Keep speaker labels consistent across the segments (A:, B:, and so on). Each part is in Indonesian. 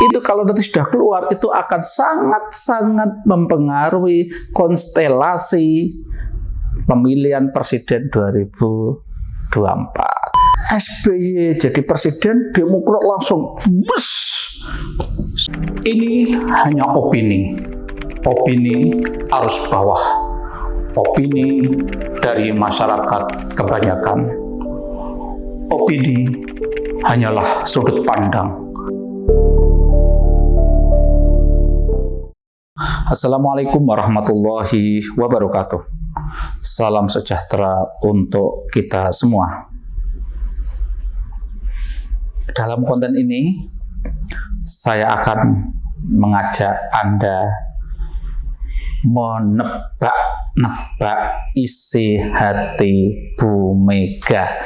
A: itu kalau nanti sudah keluar itu akan sangat-sangat mempengaruhi konstelasi pemilihan presiden 2024. SBY jadi presiden, Demokrat langsung bus. Ini hanya opini arus bawah, opini dari masyarakat kebanyakan. Opini hanyalah sudut pandang. Assalamualaikum warahmatullahi wabarakatuh. Salam sejahtera untuk kita semua. Dalam konten ini, saya akan mengajak Anda menebak-nebak isi hati Bu Mega.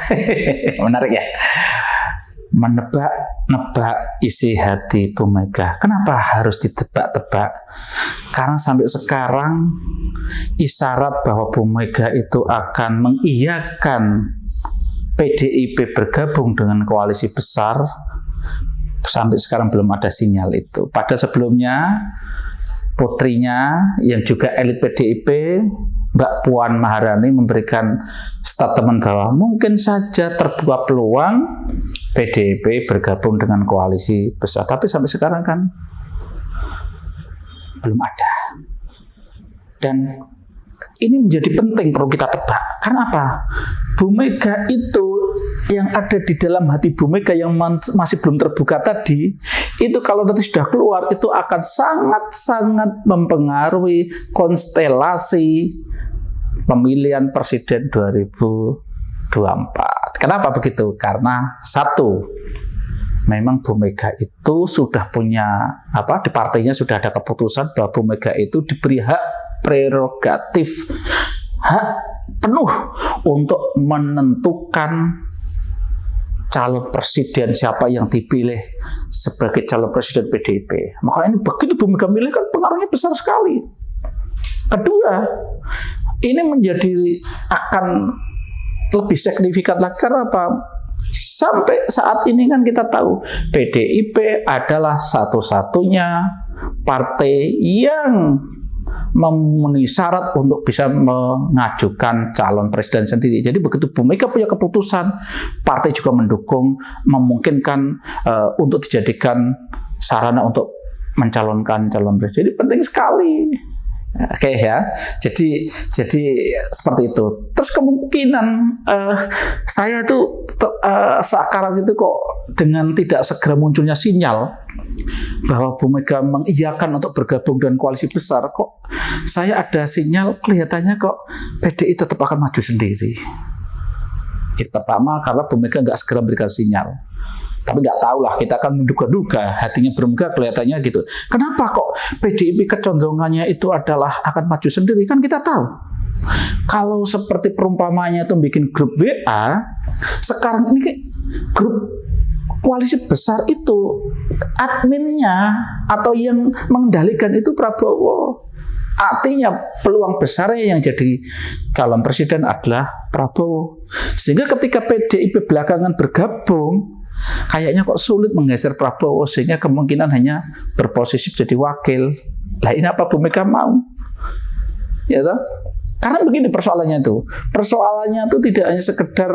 A: Menarik ya? Menebak-nebak isi hati Bu Mega. Kenapa harus ditebak-tebak? Karena sampai sekarang isyarat bahwa Bu Mega itu akan mengiyakan PDIP bergabung dengan koalisi besar, sampai sekarang belum ada sinyal itu. Padahal sebelumnya putrinya yang juga elit PDIP, Mbak Puan Maharani, memberikan statement bahwa mungkin saja terbuka peluang PDIP bergabung dengan koalisi besar. Tapi sampai sekarang kan belum ada. Dan ini menjadi penting perlu kita tebak. Karena apa? Bu Mega itu, yang ada di dalam hati Bu Mega yang masih belum terbuka tadi, itu kalau nanti sudah keluar itu akan sangat-sangat mempengaruhi konstelasi pemilihan presiden 2024. Kenapa begitu? Karena satu, memang Bu Mega itu sudah punya di partainya sudah ada keputusan bahwa Bu Mega itu diberi hak prerogatif, hak penuh untuk menentukan calon presiden siapa yang dipilih sebagai calon presiden PDIP. Makanya begitu Bu Mega milih kan pengaruhnya besar sekali. Kedua, ini akan lebih signifikan lagi karena apa? Sampai saat ini kan kita tahu PDIP adalah satu-satunya partai yang memenuhi syarat untuk bisa mengajukan calon presiden sendiri. Jadi begitu Bu Mega punya keputusan, partai juga mendukung, memungkinkan untuk dijadikan sarana untuk mencalonkan calon presiden. Jadi penting sekali. Oke ya, jadi seperti itu. Terus kemungkinan saya itu sekarang itu kok dengan tidak segera munculnya sinyal bahwa Bu Mega mengiyakan untuk bergabung dengan koalisi besar, kok saya ada sinyal kelihatannya kok PDI tetap akan maju sendiri. Itu pertama, karena Bu Mega nggak segera memberikan sinyal. Tapi nggak tahu lah, kita akan menduga-duga hatinya Bu Mega kelihatannya gitu. Kenapa kok PDIP kecenderungannya itu adalah akan maju sendiri? Kan kita tahu. Kalau seperti perumpamanya itu bikin grup WA, sekarang ini grup koalisi besar itu adminnya atau yang mengendalikan itu Prabowo. Artinya peluang besarnya yang jadi calon presiden adalah Prabowo. Sehingga ketika PDIP belakangan bergabung, kayaknya kok sulit menggeser Prabowo, sehingga kemungkinan hanya berposisi jadi wakil. Lah ini apa Bu Mega mau? Ya toh? Karena begini persoalannya itu. Persoalannya itu tidak hanya sekedar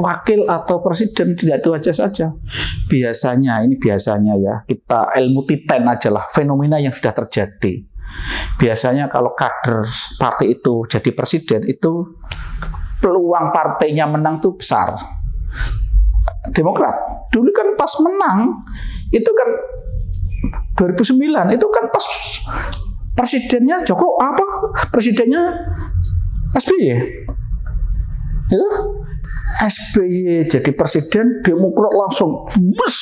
A: wakil atau presiden, tidak itu aja saja. Biasanya ya, kita ilmu titen aja lah, fenomena yang sudah terjadi. Biasanya kalau kader partai itu jadi presiden, itu peluang partainya menang itu besar. Demokrat dulu kan pas menang itu kan 2009 itu kan pas presidennya presidennya SBY itu SBY jadi presiden, Demokrat langsung bus,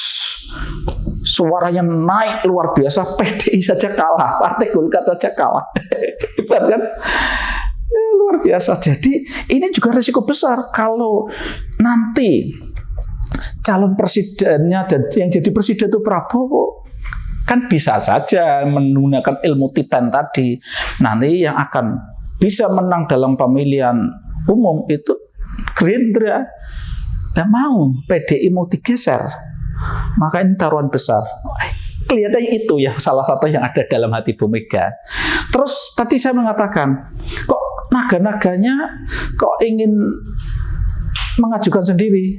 A: suaranya naik luar biasa, PDI saja kalah, Partai Golkar saja kalah. Hebat kan? Ya, luar biasa. Jadi ini juga risiko besar kalau nanti calon presidennya dan yang jadi presiden itu Prabowo, kan bisa saja menggunakan ilmu titan tadi. Nanti yang akan bisa menang dalam pemilihan umum itu Gerindra. Nggak mau, PDI mau digeser. Maka ini taruhan besar. kelihatannya itu yang salah satu yang ada dalam hati Bu Mega. Terus tadi saya mengatakan, kok naga-naganya kok ingin mengajukan sendiri?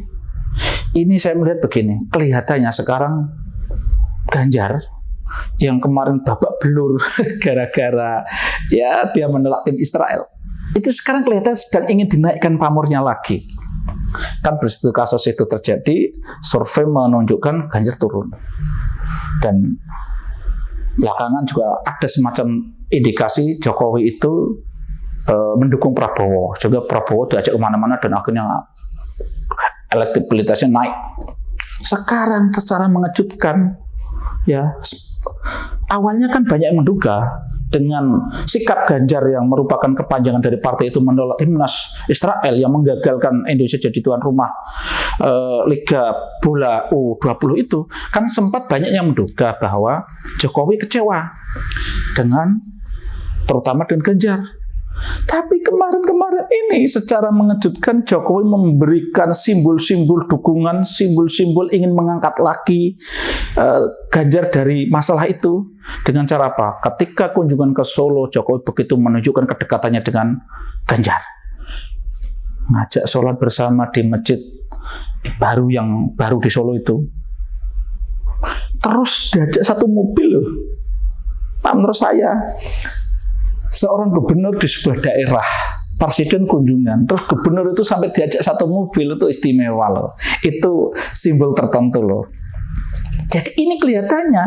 A: Ini saya melihat begini, kelihatannya sekarang Ganjar yang kemarin babak belur gara-gara ya dia menolak tim Israel, itu sekarang kelihatan sedang ingin dinaikkan pamornya lagi. Kan begitu kasus itu terjadi, survei menunjukkan Ganjar turun. Dan belakangan juga ada semacam indikasi Jokowi itu mendukung Prabowo. Juga Prabowo diajak kemana-mana dan akhirnya elektabilitasnya naik. Sekarang secara mengejutkan, ya awalnya kan banyak yang menduga dengan sikap Ganjar yang merupakan kepanjangan dari partai itu menolak timnas Israel yang menggagalkan Indonesia jadi tuan rumah Liga Bola U20 itu, kan sempat banyak yang menduga bahwa Jokowi kecewa dengan terutama dengan Ganjar. Tapi kemarin-kemarin ini secara mengejutkan Jokowi memberikan simbol-simbol dukungan, simbol-simbol ingin mengangkat lagi Ganjar dari masalah itu. Dengan cara apa? Ketika kunjungan ke Solo, Jokowi begitu menunjukkan kedekatannya dengan Ganjar. Ngajak sholat bersama di masjid baru yang baru di Solo itu. Terus diajak satu mobil loh. Nah, menurut saya seorang gubernur di sebuah daerah, presiden kunjungan, terus gubernur itu sampai diajak satu mobil, itu istimewa loh. Itu simbol tertentu loh. Jadi ini kelihatannya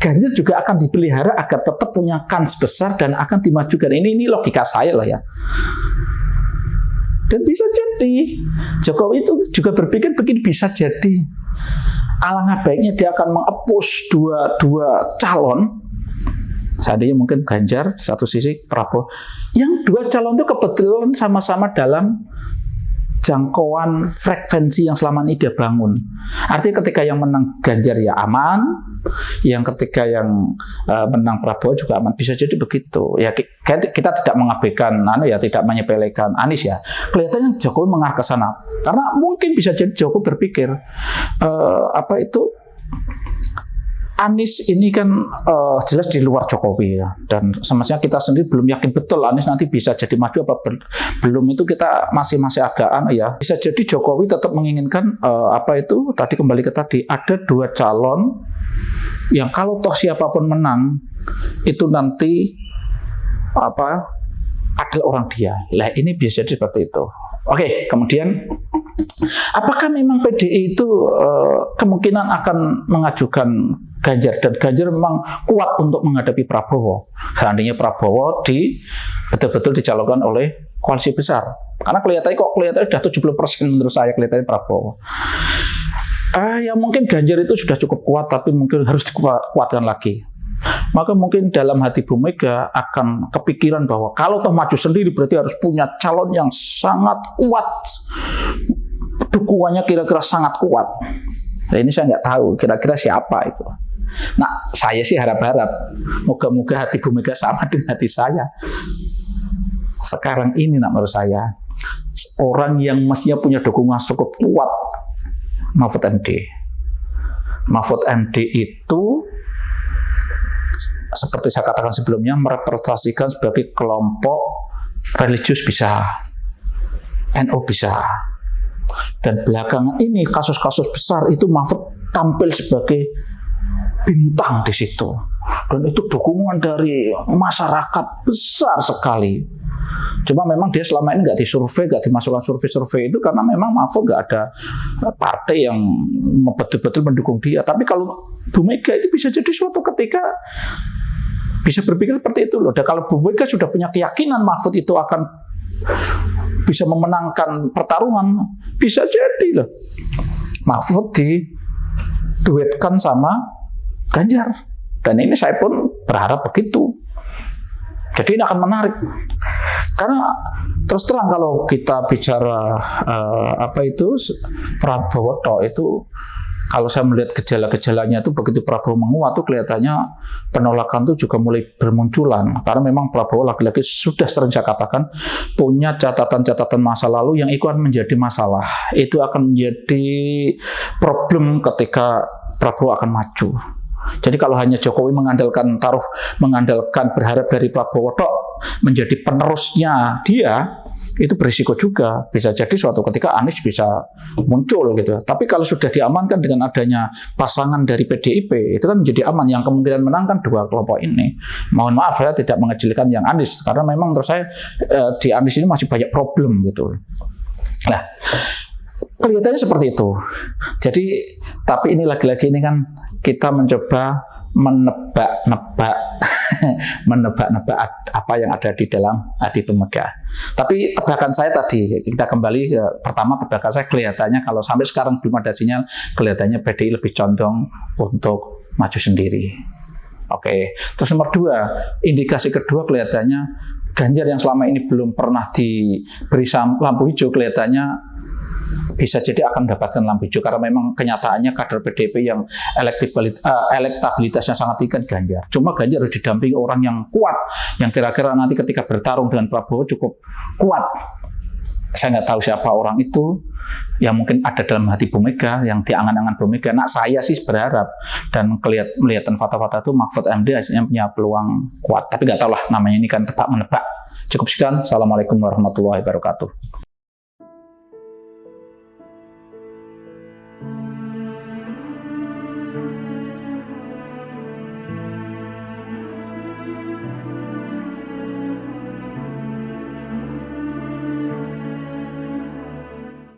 A: Ganjar juga akan dipelihara agar tetap punya kans besar dan akan dimajukan. Ini logika saya loh ya. Dan bisa jadi Jokowi itu juga berpikir begini, bisa jadi alangkah baiknya dia akan meng-oppose dua calon. Seandainya mungkin Ganjar di satu sisi, Prabowo, yang dua calon itu kebetulan sama-sama dalam jangkauan frekuensi yang selama ini dia bangun. Artinya ketika yang menang Ganjar ya aman, yang ketika yang menang Prabowo juga aman. Bisa jadi begitu. Ya kita tidak mengabaikan, tidak menyepelekan Anies ya. Kelihatannya Jokowi mengarah ke sana. Karena mungkin bisa jadi Jokowi berpikir Anies ini kan jelas di luar Jokowi ya, dan semestinya kita sendiri belum yakin betul Anies nanti bisa jadi maju apa belum, itu kita masih agak ya. Bisa jadi Jokowi tetap menginginkan tadi kembali ke tadi, ada dua calon yang kalau toh siapapun menang itu nanti adalah orang dia. Lah ini bisa jadi seperti itu. Oke, kemudian apakah memang PDI itu kemungkinan akan mengajukan Ganjar, dan Ganjar memang kuat untuk menghadapi Prabowo seandainya Prabowo betul-betul dicalonkan oleh koalisi besar? Karena kelihatannya udah 70% menurut saya kelihatannya Prabowo. Ya mungkin Ganjar itu sudah cukup kuat, tapi mungkin harus dikuatkan lagi. Maka mungkin dalam hati Bu Mega akan kepikiran bahwa kalau toh maju sendiri berarti harus punya calon yang sangat kuat, dukungannya kira-kira sangat kuat. Nah, ini saya nggak tahu kira-kira siapa itu. Nah, saya sih harap-harap moga-moga hati Bu Mega sama dengan hati saya. Sekarang ini menurut saya orang yang mestinya punya dukungan cukup kuat, Mahfud MD. Mahfud MD itu seperti saya katakan sebelumnya merepresentasikan sebagai kelompok religius bisa, NU bisa. Dan belakangan ini kasus-kasus besar itu Mahfud tampil sebagai bintang di situ, dan itu dukungan dari masyarakat besar sekali. Cuma memang dia selama ini nggak disurvei, nggak dimasukkan survei itu karena memang Mahfud nggak ada partai yang betul-betul mendukung dia. Tapi kalau Bu Mega itu bisa jadi suatu ketika bisa berpikir seperti itu loh. Dan kalau Bu Mega sudah punya keyakinan Mahfud itu akan bisa memenangkan pertarungan, bisa jadi loh Mahfud diduetkan sama Ganjar. Dan ini saya pun berharap begitu. Jadi ini akan menarik. Karena terus terang kalau kita bicara Prabowo itu, kalau saya melihat gejala-gejalanya itu begitu Prabowo menguat tuh kelihatannya penolakan itu juga mulai bermunculan. Karena memang Prabowo lagi-lagi sudah sering saya katakan punya catatan-catatan masa lalu yang itu akan menjadi masalah. Itu akan menjadi problem ketika Prabowo akan maju. Jadi kalau hanya Jokowi mengandalkan berharap dari Prabowo tok menjadi penerusnya dia, itu berisiko juga. Bisa jadi suatu ketika Anies bisa muncul gitu. Tapi kalau sudah diamankan dengan adanya pasangan dari PDIP, itu kan menjadi aman. Yang kemungkinan menang kan dua kelompok ini. Mohon maaf, saya tidak mengecilkan yang Anies, karena memang menurut saya di Anies ini masih banyak problem gitu. Nah, kelihatannya seperti itu. Jadi, tapi ini lagi-lagi ini kan kita mencoba menebak-nebak apa yang ada di dalam hati Bu Mega. Tapi tebakan saya tadi, kita kembali pertama, tebakan saya kelihatannya kalau sampai sekarang belum ada sinyal, kelihatannya PDI lebih condong untuk maju sendiri. Oke. Terus nomor 2, indikasi kedua kelihatannya Ganjar yang selama ini belum pernah diberi lampu hijau, kelihatannya bisa jadi akan mendapatkan lampu hijau, karena memang kenyataannya kader PDIP yang elektabilitasnya sangat tinggi Ganjar. Cuma Ganjar harus didampingi orang yang kuat, yang kira-kira nanti ketika bertarung dengan Prabowo cukup kuat. Saya nggak tahu siapa orang itu, yang mungkin ada dalam hati Bu Mega, yang diangan-angan Bu Mega. Nah, saya sih berharap, dan melihat fakta-fakta itu Mahfud MD hasilnya punya peluang kuat. Tapi nggak tahu lah, namanya ini kan tebak menebak. Cukup sekian. Assalamualaikum warahmatullahi wabarakatuh.